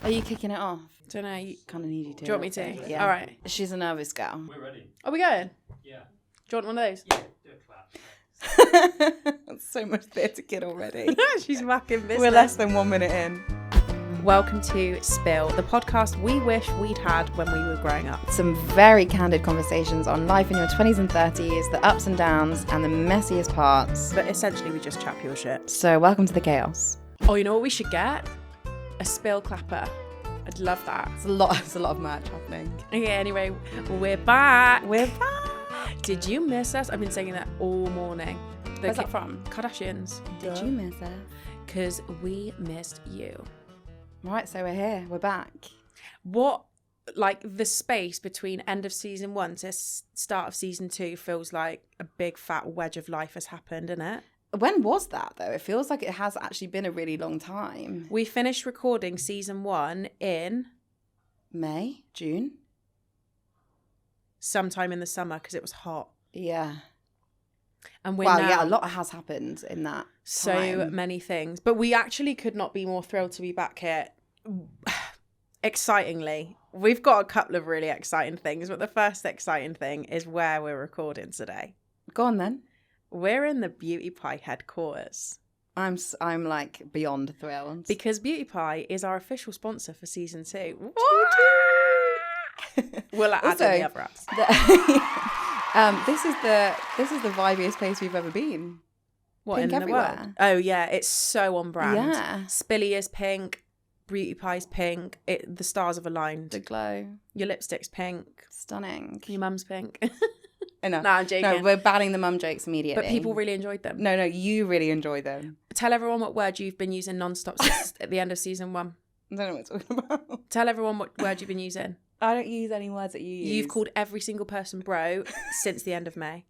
Are you kicking it off? Don't know. You Kind of need you to. do you want me to? Yeah. All right. She's a nervous girl. We're ready. Are we going? Yeah. Do you want one of those? Yeah, do a clap. That's so much theatre kid already. She's fucking business. We're less than 1 minute in. Welcome to Spill, the podcast we wish we'd had when we were growing up. Some very candid conversations on life in your 20s and 30s, the ups and downs, and the messiest parts. But essentially, we just chat pure shit. So welcome to the chaos. Oh, you know what we should get? A spill clapper. I'd love that. It's a lot of merch happening. Okay, anyway, we're back. We're back. Did you miss us? I've been saying that all morning. Where's that from? Kardashians. Did you miss us? Because we missed you. Right, so we're here. We're back. What, like, the space between end of season 1 to start of season 2 feels like a big fat wedge of life has happened, isn't it? When was that, though? It feels like it has actually been a really long time. We finished recording season 1 in May? June? sometime in the summer because it was hot. Yeah. And we're Wow, now yeah, a lot has happened in that so time. many things. But we actually could not be more thrilled to be back here. Excitingly, we've got a couple of really exciting things, but the first exciting thing is where we're recording today. Go on, then. We're in the Beauty Pie headquarters. I'm like beyond thrilled. Because Beauty Pie is our official sponsor for season 2. We'll add Also, in the other apps. This is the vibiest place we've ever been. What, pink in everywhere. the world? Oh yeah, it's so on brand. Yeah. Spillier's pink, Beauty Pie's pink. The stars have aligned. The glow. Your lipstick's pink. Stunning. Your mum's pink. No, No, I'm joking. No, we're banning the mum jokes immediately. But people really enjoyed them. No, you really enjoy them. Tell everyone what word you've been using non-stop since at the end of season 1. I don't know what you're talking about. Tell everyone what word you've been using. I don't use any words that you use. You've called every single person bro since the end of May.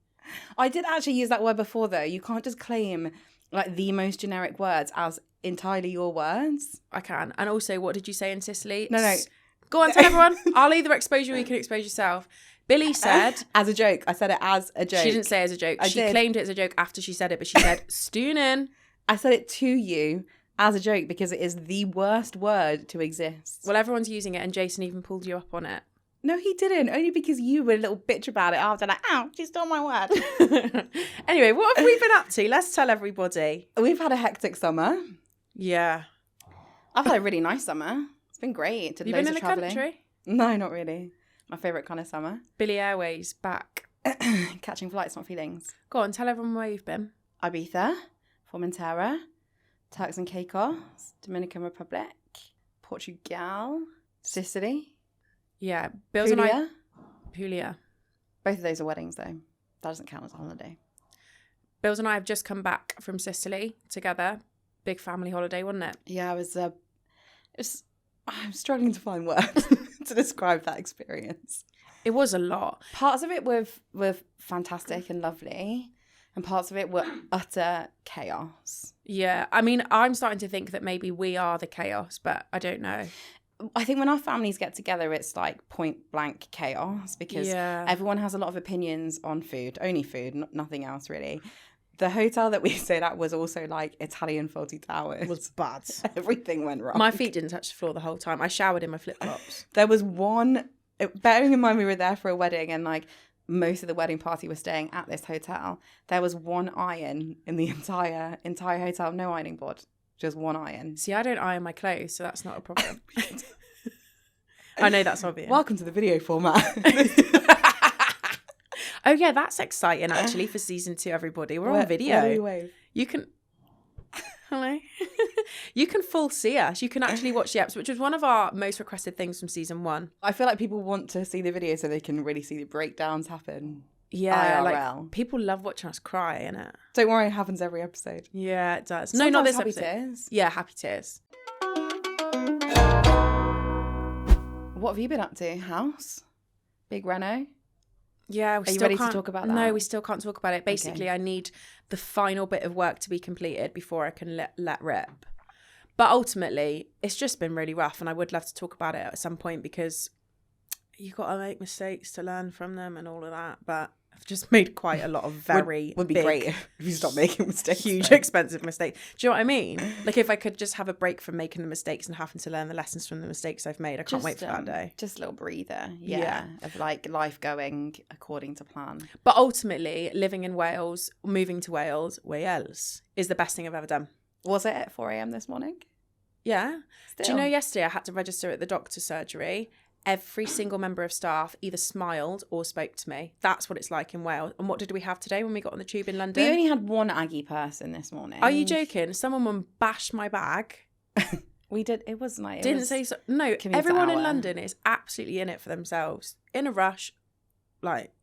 I did actually use that word before, though. You can't just claim like the most generic words as entirely your words. I can. And also, what did you say in Sicily? No. Go on, tell everyone. I'll either expose you or you can expose yourself. Billy said... As a joke. I said it as a joke. She didn't say it as a joke. She did. claimed it as a joke after she said it, but she said, stoonin'. I said it to you as a joke because it is the worst word to exist. Well, everyone's using it and Jason even pulled you up on it. No, he didn't. Only because you were a little bitch about it after, like, ow, she stole my word. Anyway, what have we been up to? Let's tell everybody. We've had a hectic summer. Yeah. I've had a really nice summer. It's been great. Did You loads been in of the travelling. country? No, not really. My favourite kind of summer. Billy Airways back. Catching flights, not feelings. Go on, tell everyone where you've been. Ibiza, Formentera, Turks and Caicos, Dominican Republic, Portugal, Sicily, Yeah, Bill's and I... Puglia. Puglia. Both of those are weddings, though. That doesn't count as a holiday. Bill's and I have just come back from Sicily together. Big family holiday, wasn't it? Yeah, I'm struggling to find words to describe that experience. It was a lot. Parts of it were fantastic and lovely, and parts of it were utter chaos. Yeah, I mean, I'm starting to think that maybe we are the chaos, but I don't know. I think when our families get together, it's like point blank chaos because everyone has a lot of opinions on food, only food, nothing else really. The hotel that we stayed at was also like Italian faulty towers. It was bad. Everything went wrong. My feet didn't touch the floor the whole time. I showered in my flip-flops. There was one, bearing in mind we were there for a wedding and like most of the wedding party was staying at this hotel. There was one iron in the entire hotel, no ironing board, just one iron. See, I don't iron my clothes, so that's not a problem. I know that's obvious. Welcome to the video format. Oh yeah, that's exciting actually for season 2, everybody. We're on video. Where do we wave? You can... Hello. You can full see us. You can actually watch the episode, which was one of our most requested things from season 1. I feel like people want to see the video so they can really see the breakdowns happen. Yeah, IRL. like people love watching us cry, innit? Don't worry, it happens every episode. Yeah, it does. Sometimes no, not this happy episode. tears. Yeah, happy tears. What have you been up to? House? Big reno? Yeah, we Are you still ready to can't talk about No, that? we still can't talk about it. Basically, Okay. I need the final bit of work to be completed before I can let rip. But ultimately, it's just been really rough, and I would love to talk about it at some point because you got to make mistakes to learn from them and all of that. But I've just made quite a lot of very would be big, great if you stopped making mistakes. huge, expensive mistakes. Do you know what I mean? Like if I could just have a break from making the mistakes and having to learn the lessons from the mistakes I've made, I can't wait for that day. Just a little breather, of like life going according to plan. But ultimately, living in Wales, moving to Wales, is the best thing I've ever done. Was it at 4 a.m. this morning? Yeah. Still. Do you know yesterday I had to register at the doctor's surgery? Every single member of staff either smiled or spoke to me. That's what it's like in Wales. And what did we have today when we got on the tube in London? We only had one Aggie person this morning. Are you joking? Someone bashed my bag. We did. It was nice. Didn't say so. No, everyone in London is absolutely in it for themselves. In a rush. Like.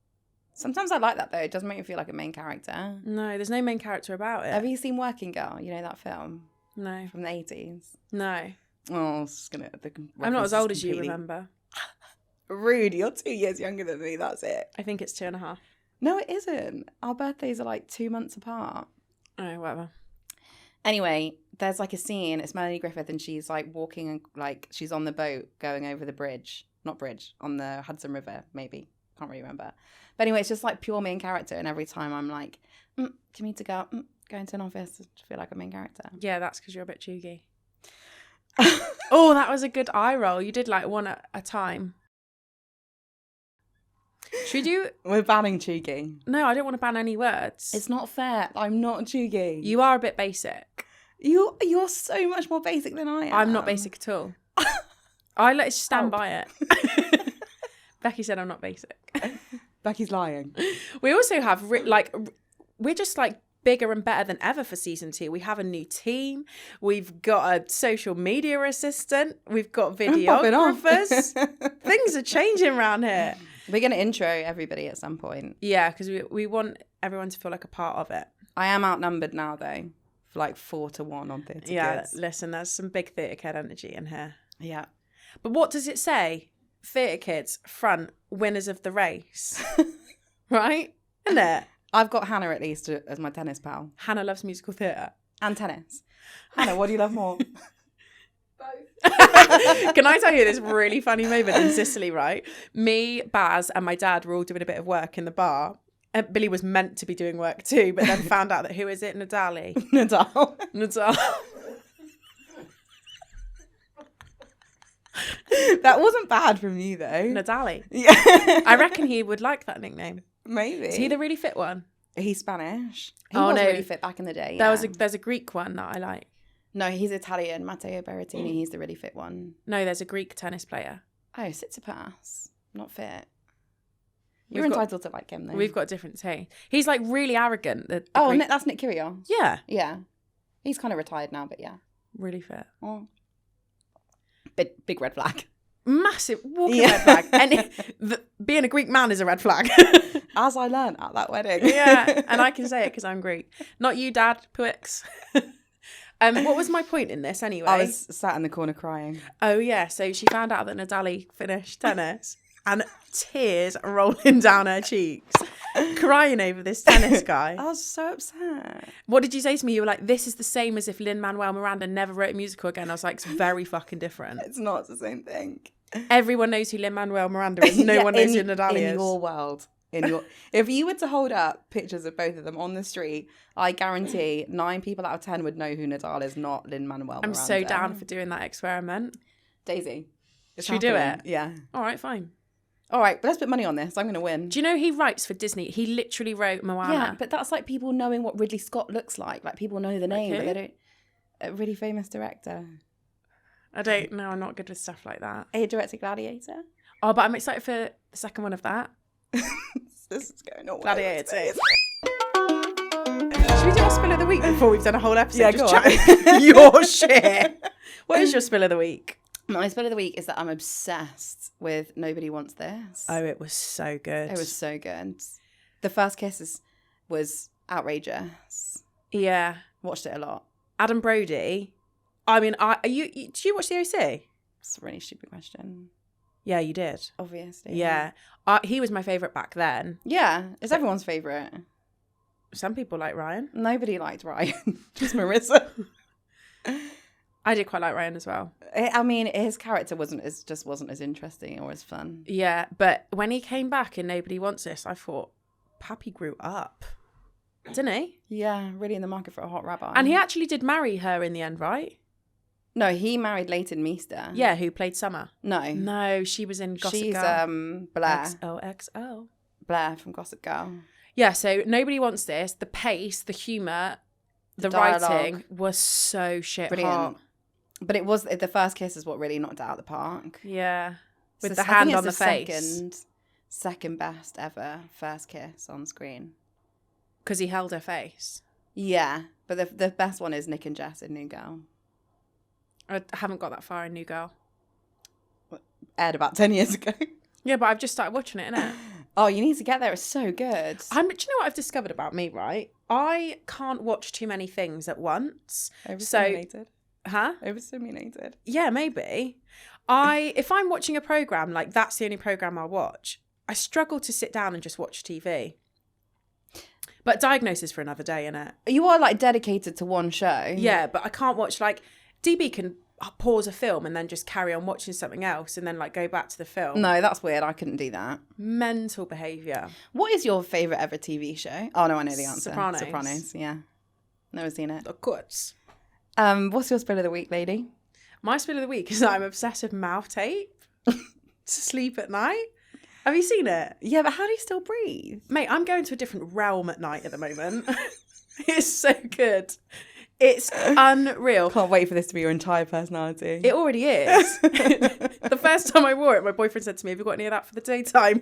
Sometimes I like that though. It doesn't make me feel like a main character. No, there's no main character about it. Have you seen Working Girl? You know that film? No. From the 80s? No. Oh, it's gonna. I'm not as old as you, remember. Rude, you're 2 years younger than me, that's it. I think it's 2.5. No, it isn't. Our birthdays are like 2 months apart. Oh, whatever. Anyway, there's like a scene, it's Melanie Griffith and she's like walking and like she's on the boat going over the bridge. Not bridge, on the Hudson River, maybe. Can't really remember. But anyway, it's just like pure main character and every time I'm like, commute to go, going to an office, I feel like a main character. Yeah, that's because you're a bit chuggy. Oh, that was a good eye roll. You did like one at a time. Should you? We're banning chuggy. No, I don't want to ban any words. It's not fair. I'm not chuggy. You are a bit basic. You're so much more basic than I am. I'm not basic at all. I let it stand by it. Becky said I'm not basic. Becky's lying. We also have we're just like bigger and better than ever for season 2. We have a new team. We've got a social media assistant. We've got videographers. Things are changing around here. We're going to intro everybody at some point. Yeah, because we want everyone to feel like a part of it. I am outnumbered now, though, for like 4-1 on Theatre Kids. Listen, there's some big Theatre Kid energy in here. Yeah. But what does it say? Theatre Kids, front, winners of the race. Right? Isn't it? I've got Hannah at least as my tennis pal. Hannah loves musical theatre. And tennis. Hannah, what do you love more? Can I tell you this really funny moment in Sicily, right? Me, Baz, and my dad were all doing a bit of work in the bar. And Billy was meant to be doing work too, but then found out that who is it? Nadal. That wasn't bad from you though. Nadal. Yeah. I reckon he would like that nickname. Maybe. Is he the really fit one? He's Spanish. He was really fit back in the day. Yeah. There's a Greek one that I like. No, he's Italian. Matteo Berrettini. He's the really fit one. No, there's a Greek tennis player. Oh, Tsitsipas. Not fit. You're entitled to like him though. We've got different taste. He's like really arrogant. That's Nick Kyrgios. Yeah. Yeah. He's kind of retired now, but yeah. Really fit. Oh. Big red flag. Massive walking red flag. And being a Greek man is a red flag. As I learned at that wedding. Yeah, and I can say it because I'm Greek. Not you, Dad. Puix. What was my point in this anyway? I was sat in the corner crying. Oh yeah, so she found out that Nadal finished tennis and tears rolling down her cheeks, crying over this tennis guy. I was so upset. What did you say to me? You were like, this is the same as if Lin Manuel Miranda never wrote a musical again. I was like, it's very fucking different. It's not the same thing. Everyone knows who Lin Manuel Miranda is. No one knows who Nadal is. In your world. If you were to hold up pictures of both of them on the street, I guarantee 9 people out of 10 would know who Nadal is, not Lin Manuel Miranda. I'm so down for doing that experiment. Daisy. Should we do it? Yeah. All right, fine. All right, but let's put money on this. I'm going to win. Do you know he writes for Disney? He literally wrote Moana. Yeah, but that's like people knowing what Ridley Scott looks like. Like people know the name, but they don't. A really famous director. I don't know. I'm not good with stuff like that. He directed Gladiator. Oh, but I'm excited for the second one of that. This is going on. Gladiator 2. Should we do our spill of the week before we've done a whole episode? Yeah, just go chatting your shit. What is your spill of the week? My spill of the week is that I'm obsessed with Nobody Wants This. Oh, it was so good. It was so good. The first kiss was outrageous. Yeah. Watched it a lot. Adam Brody. I mean, did you watch the OC? It's a really stupid question. Yeah, you did. Obviously. Yeah. He was my favourite back then. Yeah, it's everyone's favourite. Some people like Ryan. Nobody liked Ryan. Just Marissa. I did quite like Ryan as well. I mean, his character wasn't as interesting or as fun. Yeah, but when he came back in Nobody Wants This, I thought, Pappy grew up, didn't he? Yeah, really in the market for a hot rabbi. And he actually did marry her in the end, right? No, he married Leighton Meester. Yeah, who played Summer. No, she was in Gossip she's Girl. Blair. XOXO. Blair from Gossip Girl. Yeah, so Nobody Wants This. The pace, the humour, the writing was so shit hot. But it was the first kiss is what really knocked it out of the park. Yeah, with the hand on the face. Second best ever first kiss on screen. Because he held her face. Yeah, but the best one is Nick and Jess in New Girl. I haven't got that far in New Girl. Aired about 10 years ago. Yeah, but I've just started watching it, innit? Oh, you need to get there. It's so good. Do you know what I've discovered about me, right? I can't watch too many things at once. Overstimulated. Huh? Overstimulated. Yeah, maybe. If I'm watching a programme, like that's the only programme I'll watch, I struggle to sit down and just watch TV. But Diagnosis for another day, innit? You are like dedicated to one show. Yeah, but I can't watch like DB can pause a film and then just carry on watching something else and then like go back to the film. No, that's weird. I couldn't do that. Mental behaviour. What is your favourite ever TV show? Oh no, I know the answer. Sopranos. Yeah. Never seen it. Of course. What's your spill of the week, lady? My spill of the week is that I'm obsessed with mouth tape to sleep at night. Have you seen it? Yeah, but how do you still breathe? Mate, I'm going to a different realm at night at the moment. It's so good. It's unreal. Can't wait for this to be your entire personality. It already is. The first time I wore it, my boyfriend said to me, have you got any of that for the daytime?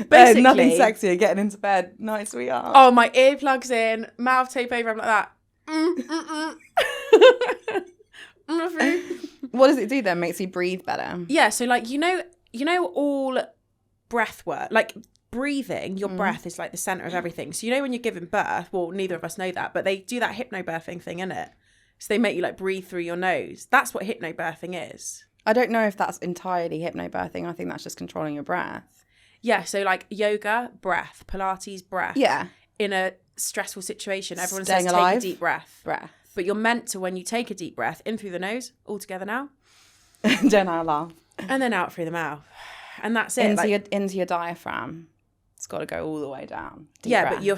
Basically, nothing sexier getting into bed. Night, sweetheart. Oh, my earplugs in, mouth tape over, I'm like that. What does it do then? Makes you breathe better? Yeah, so like, you know all breath work, like breathing, your breath is like the centre of everything. So you know when you're giving birth, well, neither of us know that, but they do that hypnobirthing thing, innit? So they make you like breathe through your nose. That's what hypnobirthing is. I don't know if that's entirely hypnobirthing. I think that's just controlling your breath. Yeah, so like yoga, breath, Pilates, breath. Yeah. In a stressful situation, everyone Staying says alive. take a deep breath. But you're meant to, when you take a deep breath, in through the nose, all together now. Don't I laugh. And then out through the mouth. And that's it. Into your diaphragm. It's got to go all the way down. Deep yeah, breath. but you're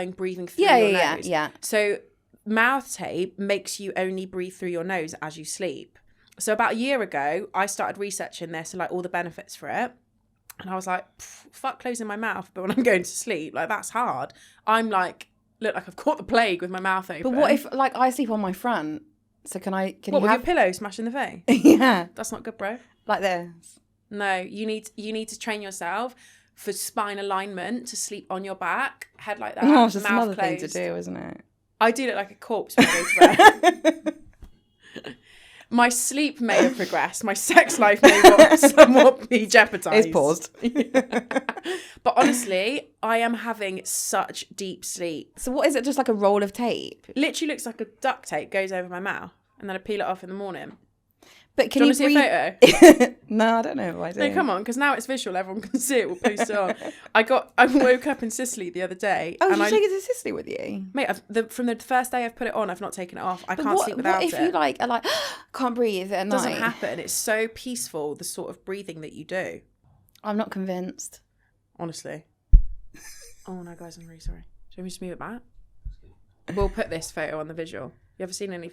breathing through your nose. Yeah. So mouth tape makes you only breathe through your nose as you sleep. So about a year ago, I started researching this and like all the benefits for it. And I was like, fuck closing my mouth. But when I'm going to sleep, like that's hard. I'm like, look like I've caught the plague with my mouth open. But what if like I sleep on my front? So can what, you with have... your pillow smashed in the face? Yeah. That's not good, bro. Like this. No, you need to train yourself for spine alignment to sleep on your back, head like that. Oh, it's just mouth another thing to closed. do, isn't it? I do look like a corpse when I go to bed. My sleep may have progressed. My sex life may somewhat be jeopardised. It's paused. But honestly, I am having such deep sleep. So what is it? Just like a roll of tape? Literally looks like a duct tape goes over my mouth, and then I peel it off in the morning. But can do you see a photo? No, I don't know if I do. No, come on, because now it's visual. Everyone can see it. We'll post it on. I woke up in Sicily the other day. Oh, did you take it to Sicily with you? Mate, from the first day I've put it on, I've not taken it off. I can't sleep without it. What if you like are like can't breathe at night? It doesn't happen. It's so peaceful, the sort of breathing that you do. I'm not convinced. Honestly. Oh no, guys, I'm really sorry. Should we just move it back? We'll put this photo on the visual. You ever seen anything?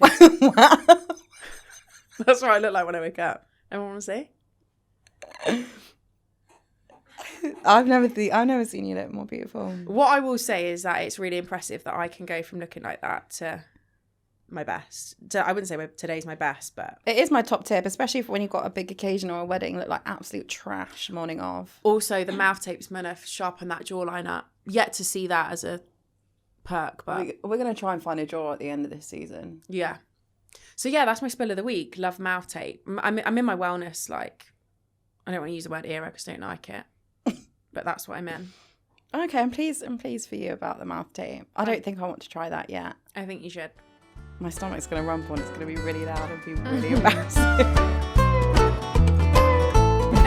That's what I look like when I wake up. Everyone want to see? I've never seen you look more beautiful. What I will say is that it's really impressive that I can go from looking like that to my best. I wouldn't say today's my best, but it is my top tip, especially for when you've got a big occasion or a wedding. Look like absolute trash morning of. Also, the mouth tape's meant to sharpen that jawline up. Yet to see that as a perk, but we're gonna try and find a draw at the end of this season. Yeah. So yeah, that's my spill of the week. Love mouth tape. I'm in my wellness. Like, I don't want to use the word era because I don't like it, but that's what I'm in. Okay, I'm pleased for you about the mouth tape. I don't think I want to try that yet. I think you should. My stomach's gonna rumble and it's gonna be really loud and be really embarrassing.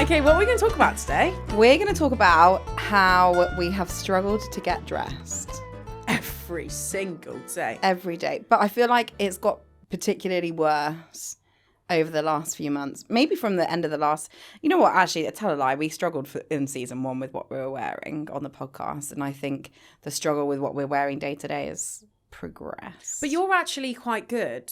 Okay, what are we going to talk about today? We're going to talk about how we have struggled to get dressed. Every single day. Every day. But I feel like it's got particularly worse over the last few months, maybe from the end of the last, you know what, actually, I tell a lie, we struggled in season 1 with what we were wearing on the podcast, and I think the struggle with what we're wearing day to day has progressed. But you're actually quite good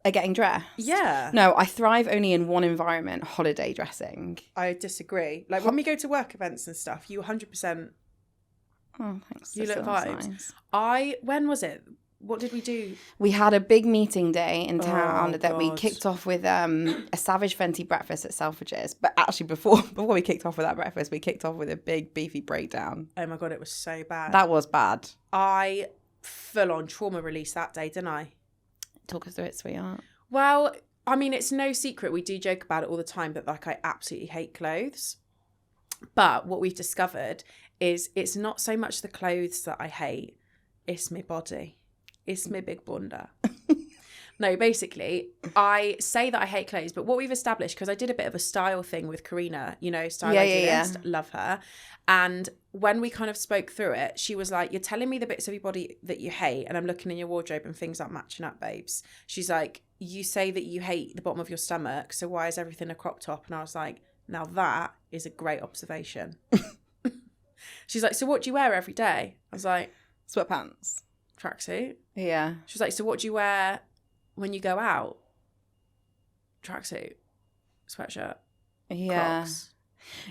at getting dressed. Yeah. No, I thrive only in one environment, holiday dressing. I disagree. Like when we go to work events and stuff, you 100%. Oh, thanks. You look vibes. Nice. When was it? What did we do? We had a big meeting day in town that we kicked off with a Savage Fenty breakfast at Selfridges. But actually, before we kicked off with that breakfast, we kicked off with a big beefy breakdown. Oh my God, it was so bad. That was bad. I full on trauma release that day, didn't I? Talk us through it, sweetheart. Well, I mean, it's no secret. We do joke about it all the time, but like I absolutely hate clothes. But what we've discovered is it's not so much the clothes that I hate, it's my body. It's my big bunda. No, basically, I say that I hate clothes, but what we've established, because I did a bit of a style thing with Karina, you know, style idealist, love her. And when we kind of spoke through it, she was like, you're telling me the bits of your body that you hate, and I'm looking in your wardrobe and things aren't matching up, babes. She's like, you say that you hate the bottom of your stomach, so why is everything a crop top? And I was like, now that is a great observation. She's like, so what do you wear every day? I was like, sweatpants. Tracksuit. Yeah. She was like, so what do you wear when you go out? Tracksuit, sweatshirt, Crocs.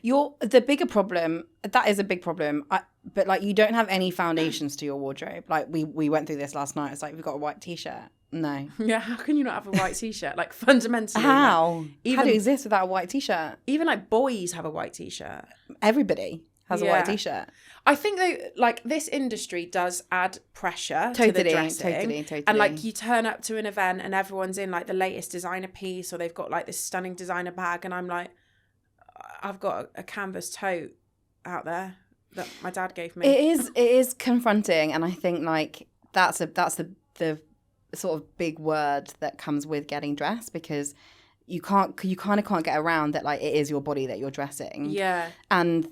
The bigger problem, that is a big problem, but like you don't have any foundations to your wardrobe. Like we went through this last night. It's like, we've got a white t-shirt. No. Yeah, how can you not have a white t-shirt? Like fundamentally. How? How do you exist without a white t-shirt? Even like boys have a white t-shirt. Everybody has a white t-shirt. I think though, like this industry does add pressure to the dressing. Totally. And like you turn up to an event and everyone's in like the latest designer piece, or they've got like this stunning designer bag, and I'm like, I've got a canvas tote out there that my dad gave me. It is confronting, and I think like that's the sort of big word that comes with getting dressed, because you kind of can't get around that, like, it is your body that you're dressing. Yeah. And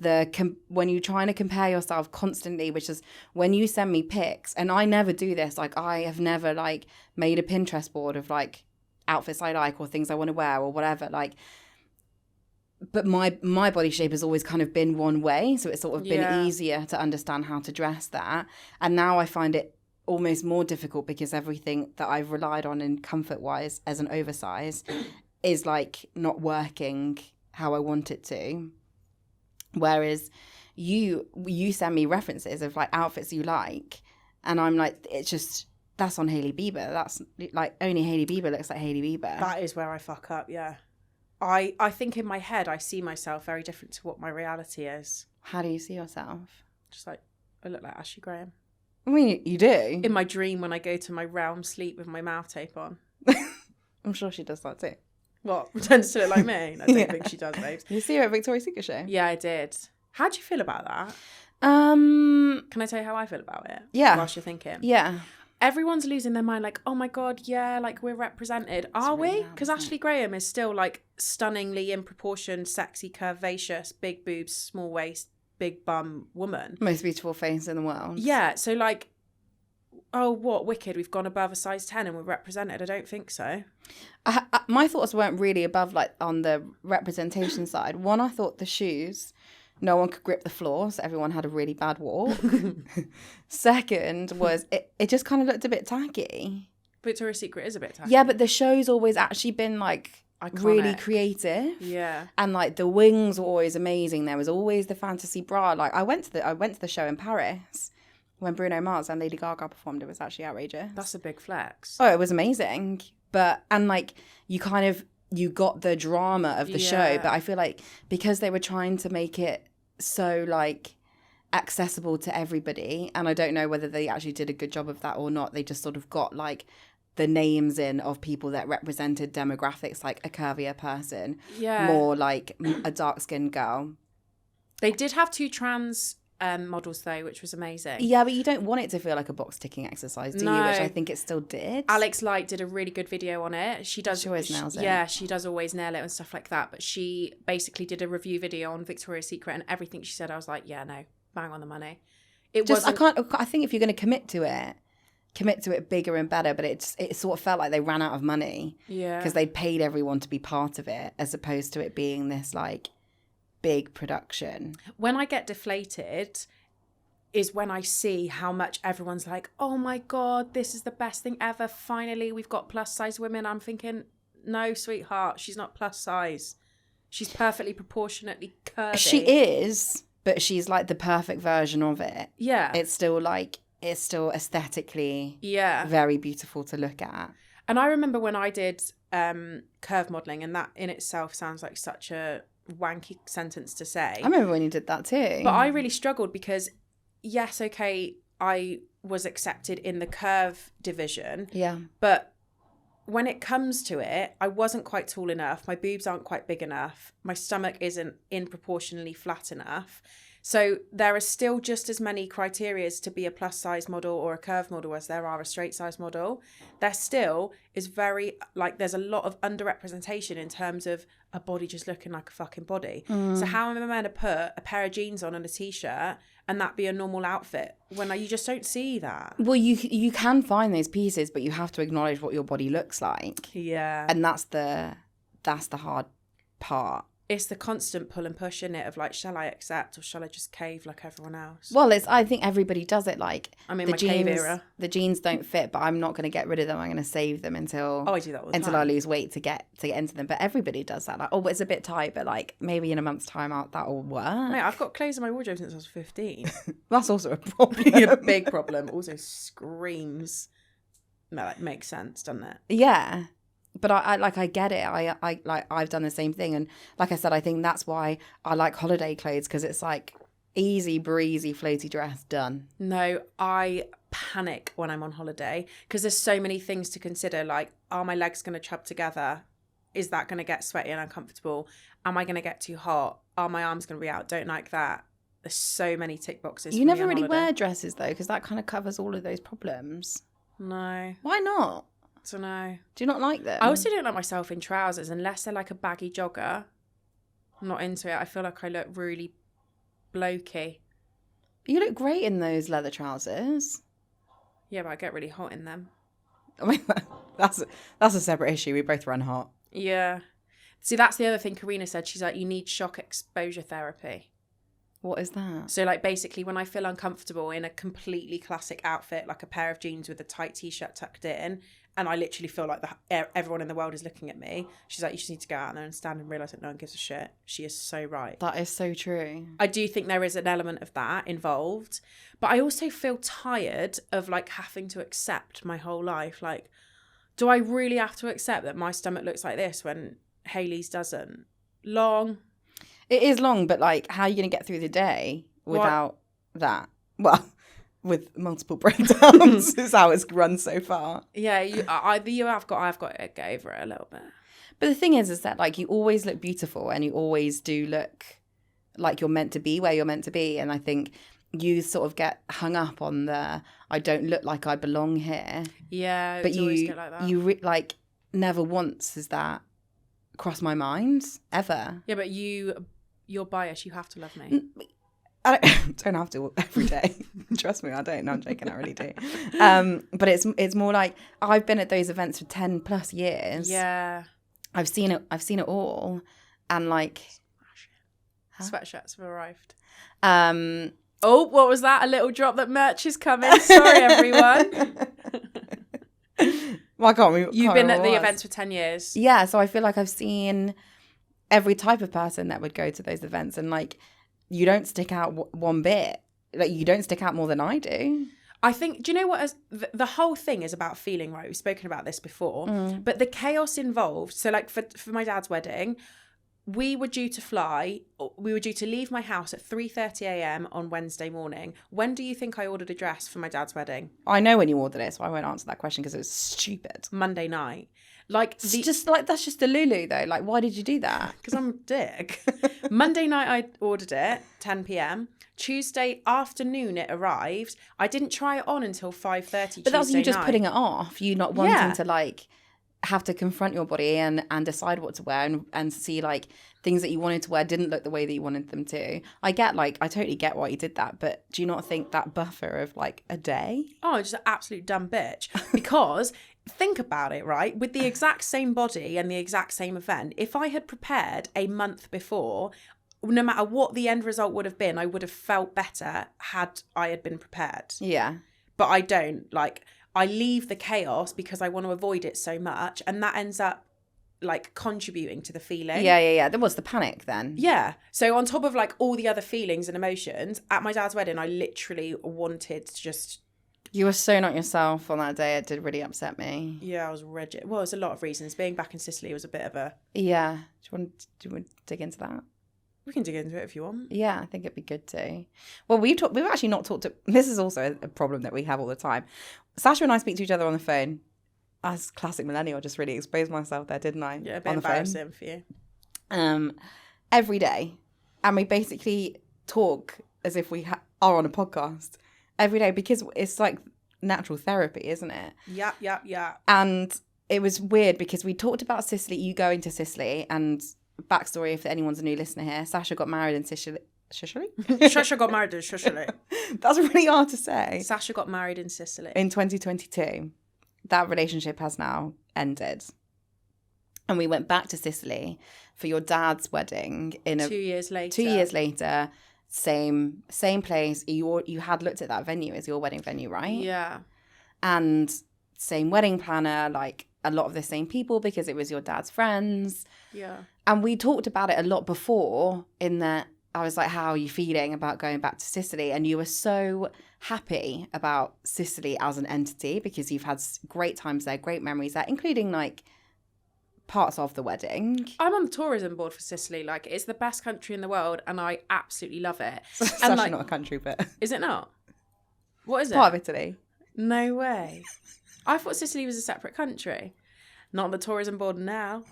when you're trying to compare yourself constantly, which is when you send me pics, and I never do this, like I have never like made a Pinterest board of like outfits I like or things I want to wear or whatever, like, but my body shape has always kind of been one way, so it's sort of been easier to understand how to dress that. And now I find it almost more difficult because everything that I've relied on in comfort wise as an oversize is like not working how I want it to. Whereas you send me references of like outfits you like, and I'm like, it's just, that's on Hailey Bieber. That's like, only Hailey Bieber looks like Hailey Bieber. That is where I fuck up, yeah. I think in my head I see myself very different to what my reality is. How do you see yourself? Just like, I look like Ashley Graham. I mean, you do. In my dream when I go to my realm sleep with my mouth tape on. I'm sure she does that too. What? Pretends to look like me? I don't think she does, babes. You see her at Victoria's Secret show? Yeah, I did. How do you feel about that? Can I tell you how I feel about it? Yeah. Whilst you're thinking. Yeah. Everyone's losing their mind, like, oh my God, yeah, like we're represented. Are we? Because Ashley Graham is still like stunningly in proportion, sexy, curvaceous, big boobs, small waist, big bum woman. Most beautiful face in the world. Yeah. So like, oh, what, wicked, we've gone above a size 10 and we're represented. I don't think so. My thoughts weren't really above, like, on the representation side. One, I thought the shoes, no one could grip the floor, so everyone had a really bad walk. Second was, it just kind of looked a bit tacky. Victoria's Secret is a bit tacky. Yeah, but the show's always actually been, like, iconic, really creative. Yeah. And, like, the wings were always amazing. There was always the fantasy bra. Like, I went to the show in Paris when Bruno Mars and Lady Gaga performed. It was actually outrageous. That's a big flex. Oh, it was amazing. But, and like, you got the drama of the show, but I feel like because they were trying to make it so like accessible to everybody, and I don't know whether they actually did a good job of that or not, they just sort of got like the names in of people that represented demographics, like a curvier person, more like a dark-skinned girl. They did have 2 trans models though, which was amazing. Yeah, but you don't want it to feel like a box ticking exercise, do you? Which I think it still did. Alex Light did a really good video on it. She always nails it. Yeah, she does always nail it and stuff like that. But she basically did a review video on Victoria's Secret, and everything she said, I was like, yeah, no, bang on the money. I think if you're going to commit to it, commit to it bigger and better, but it sort of felt like they ran out of money. Yeah. Because they'd paid everyone to be part of it, as opposed to it being this like big production. When I get deflated is when I see how much everyone's like, oh my God, this is the best thing ever. Finally, we've got plus size women. I'm thinking, no, sweetheart, she's not plus size. She's perfectly proportionately curvy. She is, but she's like the perfect version of it. Yeah. It's still aesthetically very beautiful to look at. And I remember when I did curve modelling, and that in itself sounds like such a wanky sentence to say. I remember when you did that too. But I really struggled because, yes, okay, I was accepted in the curve division. Yeah. But when it comes to it, I wasn't quite tall enough. My boobs aren't quite big enough. My stomach isn't in proportionally flat enough. So there are still just as many criterias to be a plus size model or a curve model as there are a straight size model. There still is there's a lot of underrepresentation in terms of a body just looking like a fucking body. So how am I meant to put a pair of jeans on and a t-shirt and that be a normal outfit when you just don't see that? Well, you can find those pieces, but you have to acknowledge what your body looks like. Yeah. And that's the hard part. It's the constant pull and push in it of like, shall I accept or shall I just cave like everyone else? Well, I think everybody does it. Like, I'm in my cave era. The jeans don't fit, but I'm not going to get rid of them. I'm going to save them until I do that all the until time. I lose weight to get into them. But everybody does that. Like, oh, it's a bit tight, but like maybe in a month's time that'll work. Mate, I've got clothes in my wardrobe since I was 15. That's also a problem. A big problem. Also screams. No, that makes sense, doesn't it? Yeah. But I get it. I've done the same thing. And like I said, I think that's why I like holiday clothes, because it's like easy, breezy, floaty dress, done. No, I panic when I'm on holiday because there's so many things to consider. Like, are my legs going to chub together? Is that going to get sweaty and uncomfortable? Am I going to get too hot? Are my arms going to be out? Don't like that. There's so many tick boxes. You never really wear dresses though, because that kind of covers all of those problems. No. Why not? I don't know. Do you not like them? I also don't like myself in trousers unless they're like a baggy jogger. I'm not into it. I feel like I look really blokey. You look great in those leather trousers. Yeah, but I get really hot in them. I mean, that's a separate issue. We both run hot. Yeah. See, that's the other thing Karina said. She's like, you need shock exposure therapy. What is that? So, like, basically, when I feel uncomfortable in a completely classic outfit, like a pair of jeans with a tight t-shirt tucked in, and I literally feel like everyone in the world is looking at me, she's like, you just need to go out there and stand and realise that no one gives a shit. She is so right. That is so true. I do think there is an element of that involved. But I also feel tired of, like, having to accept my whole life. Like, do I really have to accept that my stomach looks like this when Hayley's doesn't? Long. It is long, but, like, how are you going to get through the day without that? Well, with multiple breakdowns is how it's run so far. Yeah, I've got to get over it a little bit. But the thing is that, like, you always look beautiful and you always do look like you're meant to be where you're meant to be. And I think you sort of get hung up on the, I don't look like I belong here. Yeah, but always get like that. Like, never once has that crossed my mind, ever. Yeah, but you're biased. You have to love me. I don't have to every day. Trust me, I don't. No, I'm joking. I really do. But it's more like I've been at those events for 10 plus years. Yeah, I've seen it all, and like, sweatshirts have arrived. Oh, what was that? A little drop that merch is coming. Sorry, everyone. Well, You've been at the events for 10 years. Yeah, so I feel like I've seen every type of person that would go to those events, and like, you don't stick out one bit. Like, you don't stick out more than I do. I think, do you know what? The whole thing is about feeling right. We've spoken about this before. But the chaos involved. So, like, for my dad's wedding, we were due to leave my house at 3:30 a.m. on Wednesday morning. When do you think I ordered a dress for my dad's wedding? I know when you ordered it, so I won't answer that question because it was stupid. Monday night. Like, that's just a Lulu though. Like, why did you do that? Because I'm a dick. Monday night I ordered it, 10 p.m. Tuesday afternoon it arrived. I didn't try it on until 5:30. But that was you just putting it off. You not wanting to like have to confront your body and decide what to wear and see like things that you wanted to wear didn't look the way that you wanted them to. I totally get why you did that, but do you not think that buffer of like a day? Oh, just an absolute dumb bitch. Because think about it, right? With the exact same body and the exact same event, if I had prepared a month before, no matter what the end result would have been, I would have felt better had I had been prepared. Yeah. But I don't. Like, I leave the chaos because I want to avoid it so much, and that ends up like contributing to the feeling. Yeah. There was the panic then. Yeah. So on top of like all the other feelings and emotions, at my dad's wedding, I literally wanted to just... You were so not yourself on that day. It did really upset me. Yeah, I was rigid. Well, there's a lot of reasons. Being back in Sicily was a bit of a... Yeah. Do you want to dig into that? We can dig into it if you want. Yeah, I think it'd be good to. Well, we've actually not talked to... This is also a problem that we have all the time. Sasha and I speak to each other on the phone. As classic millennial, just really exposed myself there, didn't I? Yeah, a bit embarrassing for you. Every day. And we basically talk as if we are on a podcast every day because it's like natural therapy, isn't it? Yeah. And it was weird because we talked about Sicily, you going to Sicily, and backstory if anyone's a new listener here, Sasha got married in Sicily. Sasha got married in Sicily. That's really hard to say. Sasha got married in Sicily. In 2022. That relationship has now ended. And we went back to Sicily for your dad's wedding 2 years later. 2 years later, same place. You had looked at that venue as your wedding venue, right? Yeah. And same wedding planner, like a lot of the same people because it was your dad's friends. Yeah. And we talked about it a lot before in that I was like, how are you feeling about going back to Sicily? And you were so happy about Sicily as an entity because you've had great times there, great memories there, including like parts of the wedding. I'm on the tourism board for Sicily. Like, it's the best country in the world and I absolutely love it. It's and actually like, not a country, but... Is it not? What is it? Part of Italy. No way. I thought Sicily was a separate country. Not on the tourism board now.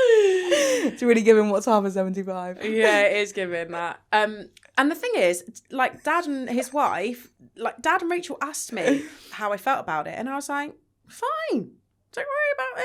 It's really giving what's half a 75. Yeah, it is giving that. And the thing is, like, Dad and his wife, like, Dad and Rachel asked me how I felt about it, and I was like, fine, don't worry about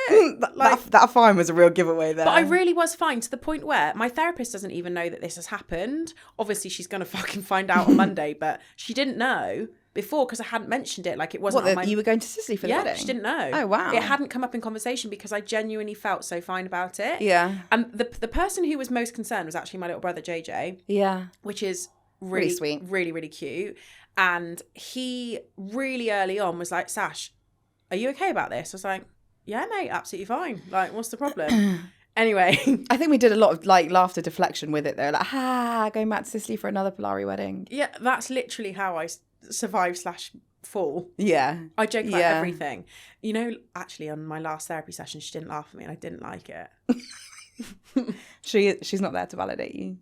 it. That fine was a real giveaway there. But I really was fine to the point where my therapist doesn't even know that this has happened. Obviously, she's going to fucking find out on Monday, but she didn't know before because I hadn't mentioned it. Like, it wasn't on my... You were going to Sicily for the wedding? Yeah, she didn't know. Oh, wow. It hadn't come up in conversation because I genuinely felt so fine about it. Yeah. And the person who was most concerned was actually my little brother, JJ. Yeah. Which is really sweet. Really, really cute. And he really early on was like, Sash, are you okay about this? I was like, yeah, mate, absolutely fine. Like, what's the problem? Anyway. I think we did a lot of like laughter deflection with it though. Like, going back to Sicily for another Polari wedding. Yeah, that's literally how I survive/fall. Yeah. I joke about everything. You know, actually on my last therapy session, she didn't laugh at me and I didn't like it. She's not there to validate you.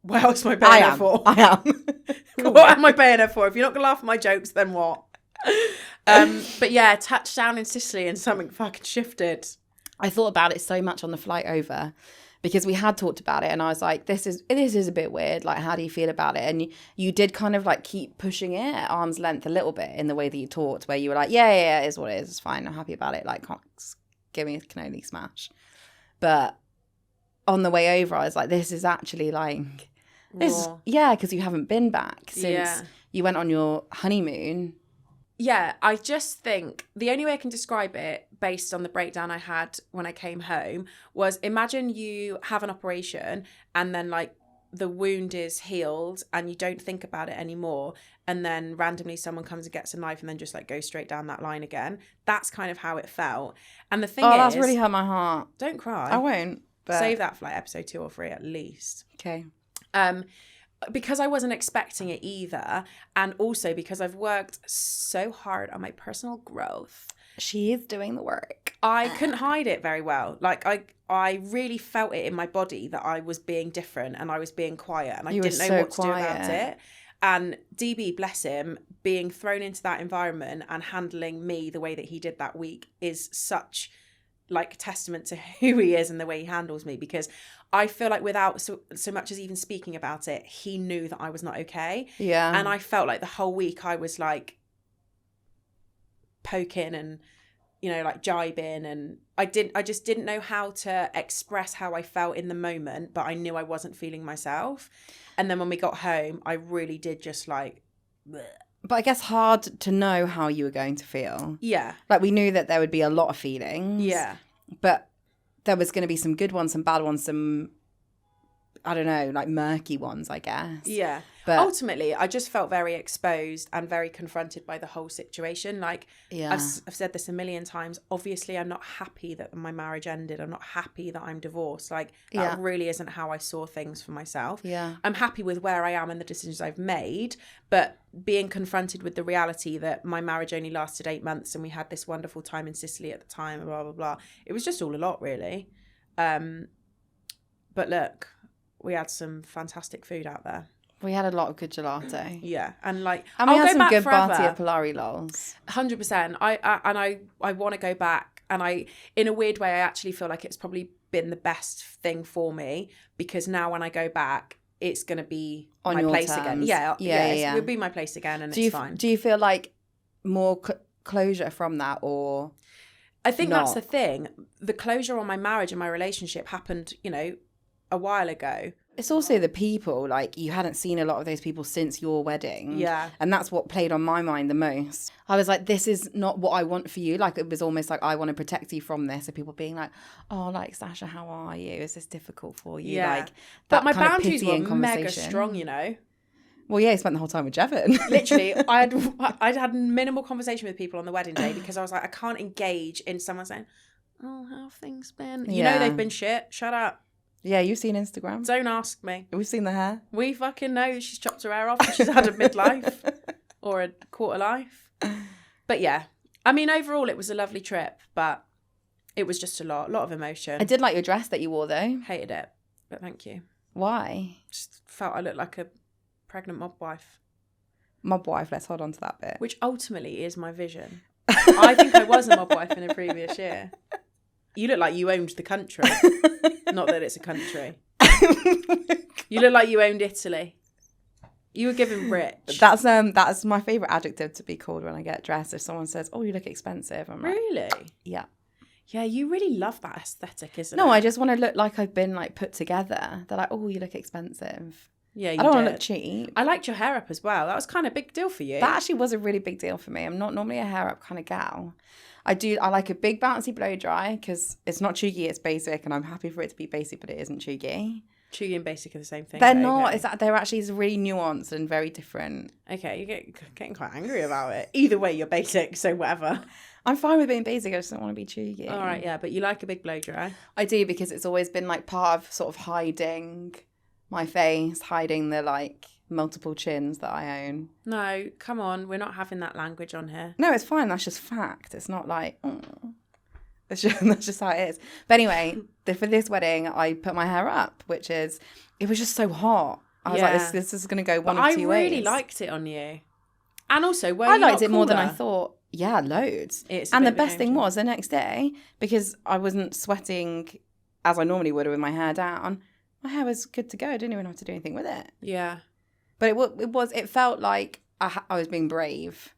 What else am I paying her for? I am. What am I paying her for? If you're not going to laugh at my jokes, then what? But yeah, touchdown in Sicily and something fucking shifted. I thought about it so much on the flight over because we had talked about it and I was like, this is a bit weird. Like, how do you feel about it? And you did kind of like keep pushing it at arm's length a little bit in the way that you talked, where you were like, yeah, it is what it is. It's fine. I'm happy about it. Like, give me a cannoli smash. But on the way over, I was like, this is actually like, because you haven't been back since you went on your honeymoon. Yeah, I just think the only way I can describe it based on the breakdown I had when I came home was, imagine you have an operation and then like the wound is healed and you don't think about it anymore, and then randomly someone comes and gets a knife and then just like goes straight down that line again. That's kind of how it felt. And the thing is, that's really hurt my heart. Don't cry. I won't. But... Save that for like episode 2 or 3 at least. Okay. Because I wasn't expecting it either, and also because I've worked so hard on my personal growth. She is doing the work. I couldn't hide it very well. Like, I really felt it in my body that I was being different and I was being quiet and I didn't know what to do about it. And DB, bless him, being thrown into that environment and handling me the way that he did that week is such like testament to who he is and the way he handles me, because I feel like without so much as even speaking about it, he knew that I was not okay. Yeah. And I felt like the whole week I was like poking and, you know, like jibing, and I just didn't know how to express how I felt in the moment, but I knew I wasn't feeling myself. And then when we got home, I really did just like, bleh. But I guess hard to know how you were going to feel. Yeah. Like we knew that there would be a lot of feelings. Yeah. But there was going to be some good ones, some bad ones, some, I don't know, like murky ones, I guess. Yeah. But ultimately, I just felt very exposed and very confronted by the whole situation. Like, yeah. I've said this a million times. Obviously, I'm not happy that my marriage ended. I'm not happy that I'm divorced. Like, that really isn't how I saw things for myself. Yeah. I'm happy with where I am and the decisions I've made. But being confronted with the reality that my marriage only lasted 8 months and we had this wonderful time in Sicily at the time, blah, blah, blah. It was just all a lot, really. But look, we had some fantastic food out there. We had a lot of good gelato. Yeah, and like, and we I'll had go some back good forever. Bartia Polari lols. 100%. I want to go back, and I, in a weird way, I actually feel like it's probably been the best thing for me, because now when I go back, it's going to be on my your place terms. again. Yeah. It'll be my place again, and it's fine. Do you feel like more closure from that, or? I think not? That's the thing. The closure on my marriage and my relationship happened, you know, a while ago. It's also the people, like, you hadn't seen a lot of those people since your wedding. Yeah. And that's what played on my mind the most. I was like, this is not what I want for you. Like, it was almost like, I want to protect you from this. So people being like, oh, like, Sasha, how are you? Is this difficult for you? Yeah. Like, but my boundaries were mega strong, you know. Well, yeah, you spent the whole time with Jevon. Literally, I'd had minimal conversation with people on the wedding day, because I was like, I can't engage in someone saying, oh, how have things been? You know they've been shit. Shut up. Yeah, you've seen Instagram. Don't ask me. We've seen the hair. We fucking know she's chopped her hair off and she's had a midlife or a quarter life. But yeah, I mean, overall it was a lovely trip, but it was just a lot of emotion. I did like your dress that you wore, though. Hated it, but thank you. Why? Just felt I looked like a pregnant mob wife. Mob wife, let's hold on to that bit. Which ultimately is my vision. I think I was a mob wife in a previous year. You look like you owned the country. Not that it's a country. You look like you owned Italy. You were given rich. That's my favourite adjective to be called when I get dressed. If someone says, oh, you look expensive. I'm like, really? Yeah. Yeah, you really love that aesthetic, isn't it? No, I just want to look like I've been like put together. They're like, oh, you look expensive. Yeah, you I don't did. want to look cheap. I liked your hair up as well. That was kind of a big deal for you. That actually was a really big deal for me. I'm not normally a hair up kind of gal. I like a big bouncy blow dry because it's not chuggy, it's basic, and I'm happy for it to be basic, but it isn't chuggy. Chuggy and basic are the same thing. They're not. Okay. They're actually really nuanced and very different. Okay, you're getting quite angry about it. Either way, you're basic, so whatever. I'm fine with being basic. I just don't want to be chuggy. All right, yeah, but you like a big blow dry. I do, because it's always been like part of sort of hiding my face, hiding the like multiple chins that I own. No, come on, we're not having that language on here. No, it's fine. That's just fact. It's not like, oh. That's just how it is. But anyway, for this wedding, I put my hair up, it was just so hot. I was like, this is going to go one of two ways. I really liked it on you. And also, I liked it more than I thought. Yeah, loads. And the best thing was the next day, because I wasn't sweating as I normally would with my hair down, my hair was good to go. I didn't even have to do anything with it. Yeah. But it felt like I was being brave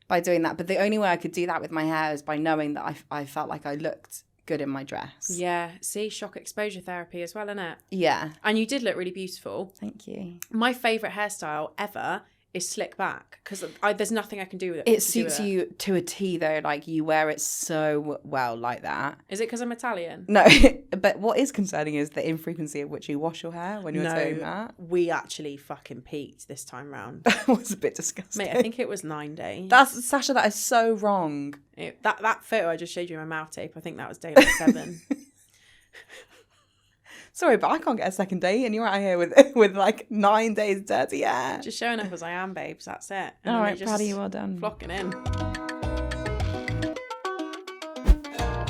by doing that. But the only way I could do that with my hair is by knowing that I felt like I looked good in my dress. Yeah. See, shock exposure therapy as well, innit? Yeah. And you did look really beautiful. Thank you. My favourite hairstyle ever is slick back, because there's nothing I can do with it. It suits you to a T, though. Like, you wear it so well like that. Is it because I'm Italian? No, but what is concerning is the infrequency at which you wash your hair when you're doing that. We actually fucking peaked this time round. That was a bit disgusting. Mate, I think it was 9 days. Sasha, that is so wrong. That photo I just showed you in my mouth tape, I think that was day like 7. Sorry, but I can't get a second day, and you're out here with like 9 days dirty hair. Just showing up as I am, babes. That's it. And all right, proud of you. Well done. Flocking in.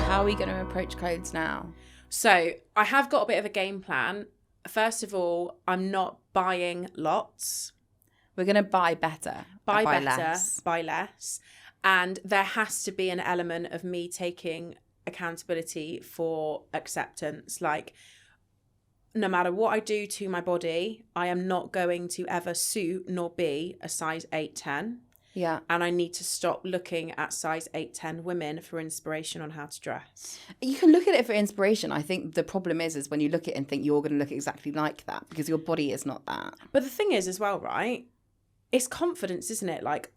How are we going to approach clothes now? So I have got a bit of a game plan. First of all, I'm not buying lots. We're going to buy better. Buy better. Less. Buy less. And there has to be an element of me taking accountability for acceptance. Like, no matter what I do to my body, I am not going to ever suit nor be a size 8, 10. Yeah. And I need to stop looking at size 8, 10 women for inspiration on how to dress. You can look at it for inspiration. I think the problem is when you look at it and think you're going to look exactly like that, because your body is not that. But the thing is as well, right? It's confidence, isn't it? Like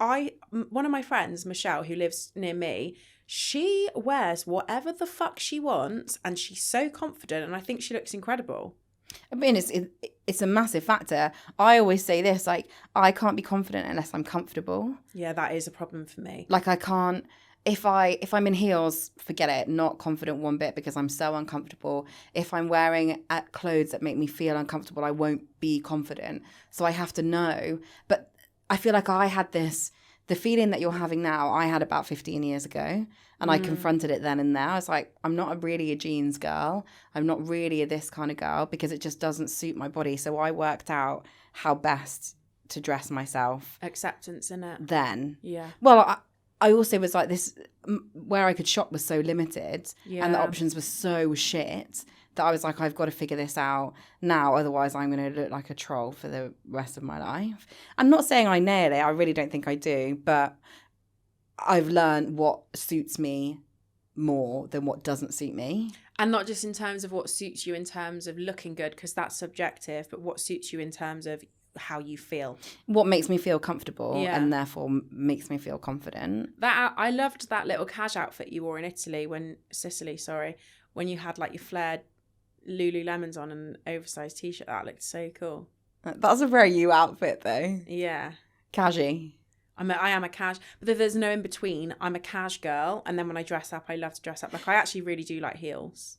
one of my friends, Michelle, who lives near me, she wears whatever the fuck she wants and she's so confident and I think she looks incredible. I mean, it's a massive factor. I always say this, like, I can't be confident unless I'm comfortable. Yeah, that is a problem for me. Like, I can't, if I'm in heels, forget it, not confident one bit because I'm so uncomfortable. If I'm wearing clothes that make me feel uncomfortable, I won't be confident. So I have to know. But I feel like I had the feeling that you're having now, I had about 15 years ago. And I confronted it then and there. I was like, I'm not really a jeans girl. I'm not really a this kind of girl because it just doesn't suit my body. So I worked out how best to dress myself. Acceptance in it. Then. Yeah. Well, I also was like this, where I could shop was so limited and the options were so shit that I was like, I've got to figure this out now. Otherwise, I'm going to look like a troll for the rest of my life. I'm not saying I nail it. I really don't think I do. But I've learned what suits me more than what doesn't suit me. And not just in terms of what suits you in terms of looking good, because that's subjective, but what suits you in terms of how you feel. What makes me feel comfortable and therefore makes me feel confident. That I loved that little cash outfit you wore in Sicily, when you had like your flared Lululemons on and an oversized t-shirt. That looked so cool. That's a very you outfit though. Yeah. Cashy. I am a cash, but there's no in between. I'm a cash girl, and then when I dress up, I love to dress up. Like I actually really do like heels.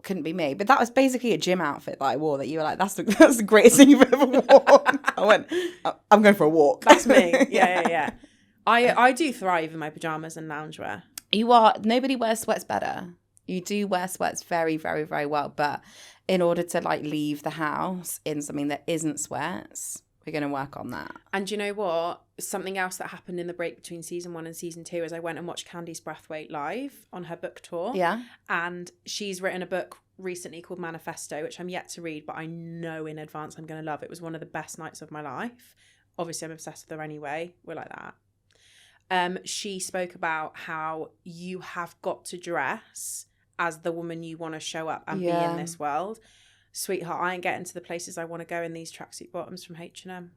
Couldn't be me, but that was basically a gym outfit that I wore. That you were like, that's the greatest thing you've ever worn. I went, I'm going for a walk. That's me. Yeah. I do thrive in my pajamas and loungewear. Nobody wears sweats better. You do wear sweats very, very, very well, but in order to like leave the house in something that isn't sweats, we're going to work on that. And you know what? Something else that happened in the break between season 1 and season 2 is I went and watched Candice Brathwaite live on her book tour. Yeah. And she's written a book recently called Manifesto, which I'm yet to read, but I know in advance I'm going to love. It was one of the best nights of my life. Obviously, I'm obsessed with her anyway. We're like that. She spoke about how you have got to dress as the woman you want to show up and be in this world. Sweetheart, I ain't getting to the places I want to go in these tracksuit bottoms from H&M.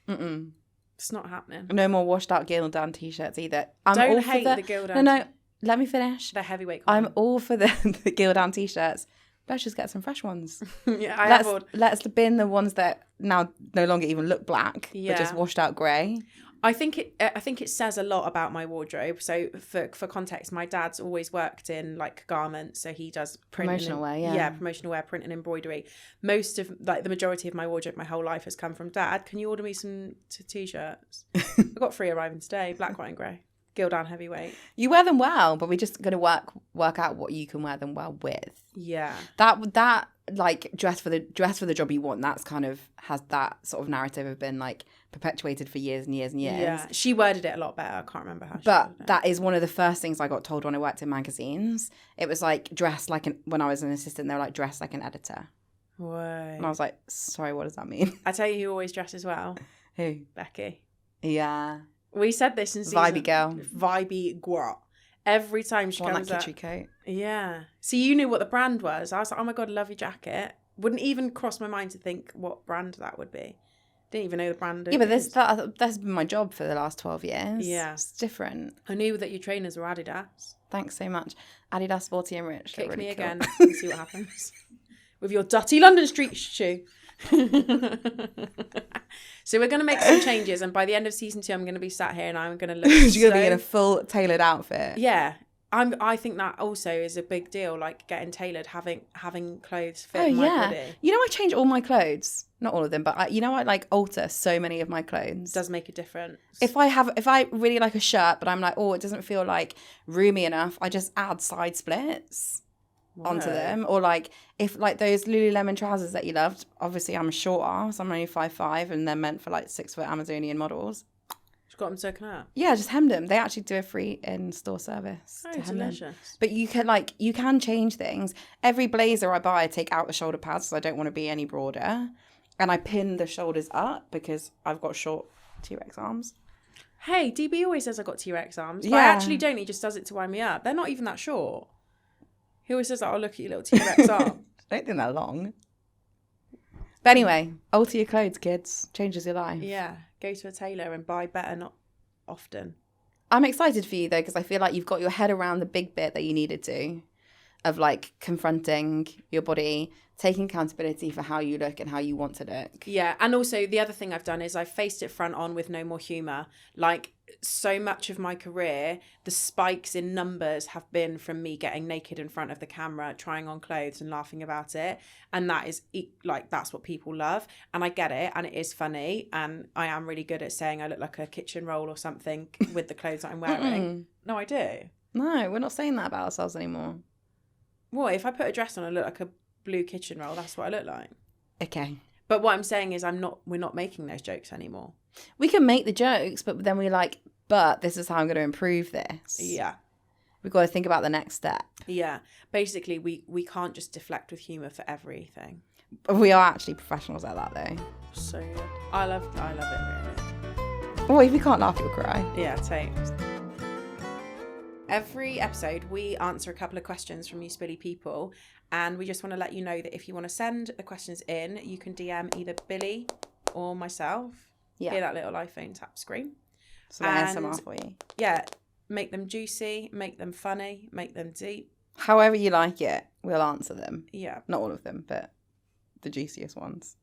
It's not happening. No more washed out Gildan t-shirts either. Don't hate the Gildan. No, let me finish. They're heavyweight. I'm all for the Gildan t-shirts. Let's just get some fresh ones. Let's bin the ones that now no longer even look black, but just washed out grey. I think it says a lot about my wardrobe. So for context, my dad's always worked in like garments, so he does promotional wear. Yeah, promotional wear, print and embroidery. Most of the majority of my wardrobe, my whole life has come from Dad. Can you order me some t-shirts? I got 3 arriving today, black, white, and grey. Gildan heavyweight. You wear them well, but we're just gonna work out what you can wear them well with. Yeah. That like dress for the job you want. That's kind of has that sort of narrative have been like perpetuated for years and years and years. Yeah, she worded it a lot better. I can't remember how. But that is one of the first things I got told when I worked in magazines. It was like dress like when I was an assistant. They were like dress like an editor. Whoa. And I was like, sorry, what does that mean? I tell you who always dresses well. Who? Becky. Yeah. We said this in season. Vibey girl. Vibey girl. Every time she comes that kitschy coat. Yeah. See, you knew what the brand was. I was like, oh my God, love your jacket. Wouldn't even cross my mind to think what brand that would be. Didn't even know the brand. Yeah, but that's been my job for the last 12 years. Yeah. It's different. I knew that your trainers were Adidas. Thanks so much. Adidas, Sporty and Rich. Kick really me cool. again and see what happens. With your dirty London Street shoe. So we're going to make some changes, and by the end of season 2 I'm going to be sat here and I'm going to look You're going to be in a full tailored outfit. Yeah. I think that also is a big deal, like getting tailored, having clothes fit my body. You know, I change all my clothes. Not all of them, but I like alter so many of my clothes. It does make a difference. If I really like a shirt, but I'm like, oh, it doesn't feel like roomy enough, I just add side splits onto them. Or like if like those Lululemon trousers that you loved, obviously I'm a short ass, I'm only 5'5", and they're meant for like 6-foot Amazonian models. Just got them taken out. Yeah, just hemmed them. They actually do a free in-store service. Oh, delicious. But you can change things. Every blazer I buy, I take out the shoulder pads because I don't want to be any broader, and I pin the shoulders up because I've got short T-Rex arms. Hey, DB always says I got T-Rex arms. But Yeah. I actually don't. He just does it to wind me up. They're not even that short. He always says, "Oh, look at your little T-Rex arm." I don't think they're long. But anyway, alter your clothes, kids. Changes your life. Yeah, go to a tailor and buy better, not often. I'm excited for you though, because I feel like you've got your head around the big bit that you needed to, of like confronting your body, taking accountability for how you look and how you want to look. Yeah, and also the other thing I've done is I've faced it front on with no more humour. Like, so much of my career, the spikes in numbers have been from me getting naked in front of the camera, trying on clothes and laughing about it. And that is, like, that's what people love. And I get it, and it is funny. And I am really good at saying I look like a kitchen roll or something with the clothes that I'm wearing. No, I do. No, we're not saying that about ourselves anymore. What, if I put a dress on, I look like a blue kitchen roll? That's what I look like. Okay. But what I'm saying is we're not making those jokes anymore. We can make the jokes, but then we're like, but this is how I'm going to improve this. Yeah. We've got to think about the next step. Yeah. Basically, we can't just deflect with humour for everything. We are actually professionals at that though. So good. I love it really. Well, if you can't laugh, you'll cry. Yeah, take. Every episode, we answer a couple of questions from you spilly people, and we just want to let you know that if you want to send the questions in, you can DM either Billy or myself. Yeah. Hear that little iPhone tap screen. So ASMR for you. Yeah, make them juicy, make them funny, make them deep. However you like it, we'll answer them. Yeah. Not all of them, but the juiciest ones.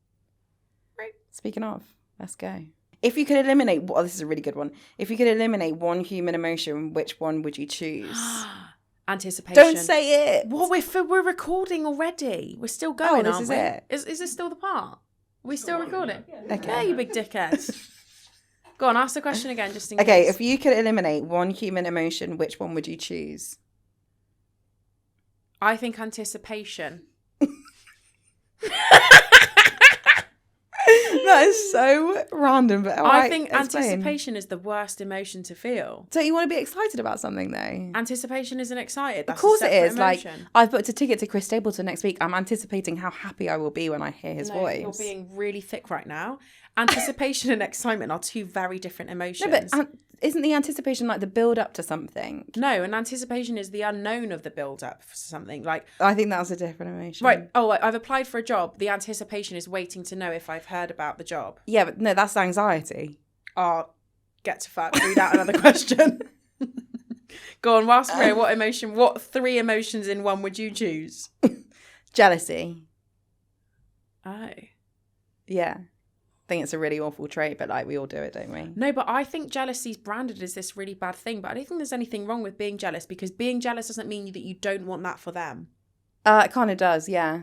Right. Speaking of, let's go. If you could eliminate, well, this is a really good one. If you could eliminate one human emotion, which one would you choose? Anticipation. Don't say it. Well, we're recording already. We're still going, this aren't is we? it. Is this still the part? We still recording? Okay. Yeah, you big dickhead. Go on, ask the question again, just in Okay, case. if you could eliminate one human emotion, which one would you choose? I think anticipation. That is so random, but I think anticipation is the worst emotion to feel. So you want to be excited about something though? Anticipation isn't excited. That's Of course a it separate is. emotion. Like, I've booked a ticket to Chris Stapleton next week. I'm anticipating how happy I will be when I hear his voice. You're being really thick right now. Anticipation and excitement are two very different emotions. No, but isn't the anticipation like the build up to something? No, and anticipation is the unknown of the build up for something. Like, I think that's a different emotion. right. Oh, I've applied for a job. The anticipation is waiting to know if I've heard about the job. Yeah, but no, that's anxiety. Oh, get to fuck. Read out another question. Go on, whilst we're here, what three emotions in one would you choose? Jealousy. Oh. Yeah. I think it's a really awful trait, but like we all do it, don't we? No, but I think jealousy is branded as this really bad thing. But I don't think there's anything wrong with being jealous, because being jealous doesn't mean that you don't want that for them. It kind of does, yeah.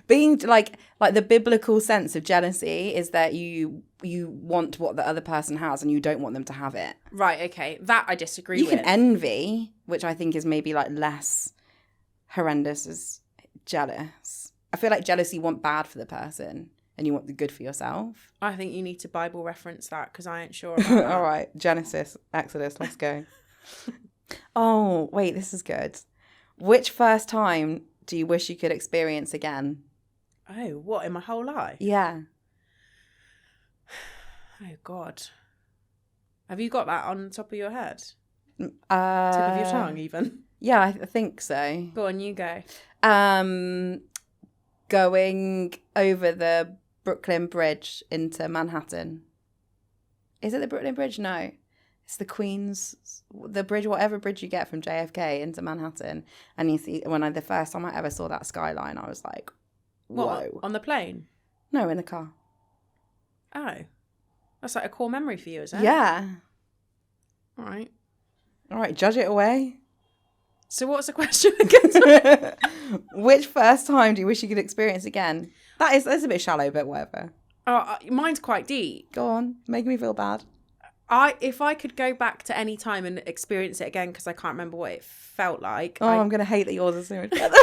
Being like the biblical sense of jealousy is that you want what the other person has and you don't want them to have it. Right, okay. That I disagree You with. can envy, which I think is maybe like less horrendous as jealous. I feel like jealousy, you want bad for the person and you want the good for yourself. I think you need to Bible reference that, because I ain't sure about that. All right, Genesis, Exodus, let's go. Oh, wait, this is good. Which first time do you wish you could experience again? Oh, what, in my whole life? Yeah. Oh, God. Have you got that on top of your head? Tip Uh, of your tongue, even? Yeah, I think so. Go on, you go. Going over the Brooklyn Bridge into Manhattan. Is it the Brooklyn Bridge? No. It's the the bridge, whatever bridge you get from JFK into Manhattan. And you see, the first time I ever saw that skyline, I was like, whoa. What, on the plane? No, in the car. Oh. That's like a core memory for you, is it? Yeah. All right. Judge it away. So what's the question again? Which first time do you wish you could experience again? That's a bit shallow, but whatever. Mine's quite deep. Go on, making me feel bad. If I could go back to any time and experience it again, because I can't remember what it felt like. I'm going to hate that yours is so much better.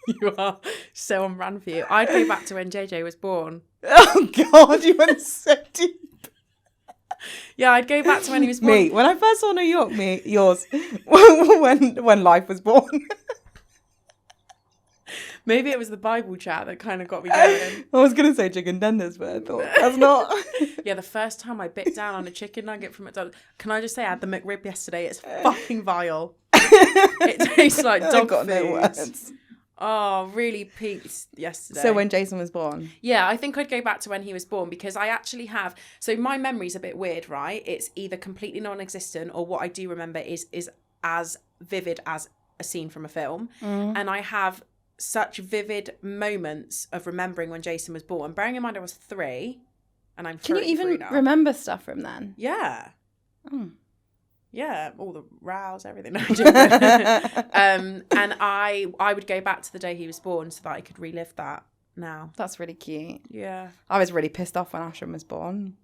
You are so on brand for you. I'd go back to when JJ was born. Oh, God, you went so deep. Yeah, I'd go back to when he was born. Me, when I first saw New York, yours, when life was born. Maybe it was the Bible chat that kind of got me going. I was going to say chicken tenders, but I thought that's not. Yeah, the first time I bit down on a chicken nugget from McDonald's. Can I just say, I had the McRib yesterday. It's fucking vile. It tastes like dog food. No words. Oh, really peaked yesterday. So when Jason was born? Yeah, I think I'd go back to when he was born because I actually have... So my memory's a bit weird, right? It's either completely non-existent or what I do remember is as vivid as a scene from a film. And I have such vivid moments of remembering when Jason was born. Bearing in mind I was 3 and I'm 33 Can you even now. remember stuff from then? Yeah. Oh. Yeah, all the rows, everything. And I would go back to the day he was born so that I could relive that now. That's really cute. Yeah. I was really pissed off when Ashton was born.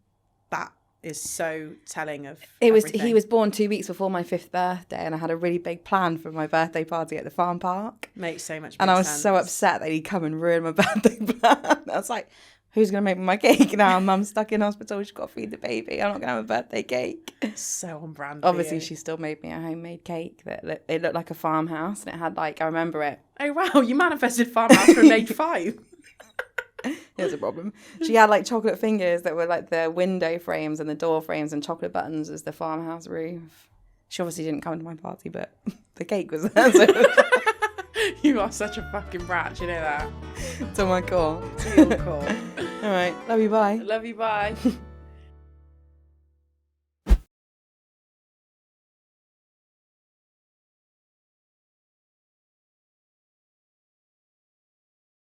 That is so telling of He everything. was born 2 weeks before my 5th birthday, and I had a really big plan for my birthday party at the farm park. Makes so much And I was sense. so upset that he'd come and ruin my birthday plan. I was like, who's going to make my cake now? Mum's stuck in hospital. She's got to feed the baby. I'm not going to have a birthday cake. So on brand. Obviously, she still made me a homemade cake that it looked like a farmhouse, and it had I remember it. Oh, wow. You manifested farmhouse from age 5. Here's a problem. She had chocolate fingers that were like the window frames and the door frames, and chocolate buttons as the farmhouse roof. She obviously didn't come to my party, but the cake was there. So. You are such a fucking brat, you know that? It's on my call. It's your call. All right. Love you, bye. Love you, bye.